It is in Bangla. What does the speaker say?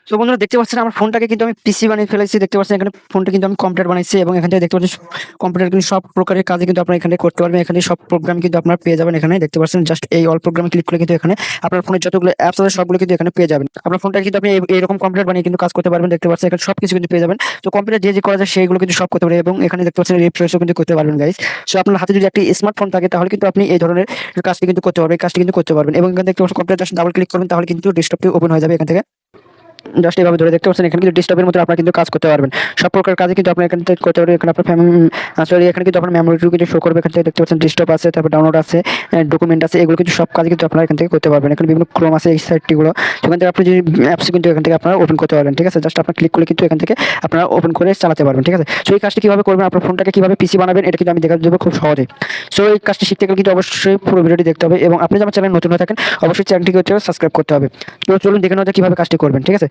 তো বন্ধুরা দেখতে পাচ্ছেন আমার ফোনটাকে কিন্তু আমি পিসি বানিয়ে ফেলেছি। দেখতে পাচ্ছেন এখানে ফোনটা কিন্তু আমি কম্পিউটার বানাইছি এবং এখান থেকে দেখতে পাচ্ছেন কম্পিউটার কিন্তু সব প্রকারের কাজে কিন্তু আপনারা এখানে করতে পারবেন। এখানে সব প্রোগ্রাম কিন্তু আপনারা পেয়ে যাবেন। এখানে দেখতে পাচ্ছেন জাস্ট এই অল প্রোগ্রামে ক্লিক করে কিন্তু এখানে আপনার ফোনের যতগুলো অ্যাপস আছে সবগুলো কিন্তু এখানে পেয়ে যাবেন। আপনার ফোনটা কিন্তু আপনি এইরকম কম্পিউটার বানিয়ে কিন্তু কাজ করতে পারবেন। দেখতে পাচ্ছেন এখানে সবকিছু কিন্তু পেয়ে যাবেন। তো কম্পিউটার যে করা যায় সেইগুলো কিন্তু সব করতে পারবেন এবং এখানে দেখতে পাচ্ছেন রিফ্রেশও কিন্তু করতে পারবেন গাইস। সো আপনার হাতে যদি একটি স্মার্টফোন থাকে তাহলে কিন্তু আপনি এই ধরনের কাজটি কিন্তু করতে পারবেন। এই কাজটি কিন্তু করতে পারবেন এবং এখানে দেখতে পাচ্ছেন কম্পিউটার জাস্ট ডাবল ক্লিক করবেন তাহলে কিন্তু ডেস্কটপটি ওপেন হয়ে যাবে। এখান থেকে জাস্ট এভাবে ধরে দেখতে পাচ্ছেন এখানে কিন্তু ডেস্কটপের মতো আপনারা কিন্তু কাজ করতে পারবেন। সব প্রকার কাজে কিন্তু আপনারা এখান থেকে করতে পারবেন। এখানে আপনার সরি এখানে কিন্তু আপনার মেমোরিটিও কিন্তু শো করবে। এখান থেকে দেখতে পাচ্ছেন ডেস্কটপ আছে, তারপর ডাউনলোড আছে, ডকুমেন্ট আছে, এগুলো কিন্তু সব কাজ কিন্তু আপনারা এখান থেকে করতে পারবেন। এখানে বিভিন্ন ক্রোম আছে এই সাইটটিগুলো, সেখান থেকে আপনি যদি অ্যাপস কিন্তু এখান থেকে আপনারা ওপেন করতে পারবেন। ঠিক আছে, জাস্ট আপনার ক্লিক করলে কিন্তু এখান থেকে আপনারা ওপেন করে চালাতে পারবেন। ঠিক আছে, সো এই কাজটি কিভাবে করবেন, আপনার ফোনটাকে কিভাবে পিসি বানাবেন এটা কিন্তু আমি দেখা দেবো খুব সহজে। সো এই কাজটি শিখতে গেলে কিন্তু অবশ্যই পুরো ভিডিওটি দেখতে হবে এবং আপনি যদি আমার চ্যানেল নতুন হয়ে থাকেন অবশ্যই চ্যানেলটিকে সাবস্ক্রাইব করতে হবে। তো চলুন দেখে নেওয়া যাক কিভাবে কাজটি করবেন। ঠিক আছে।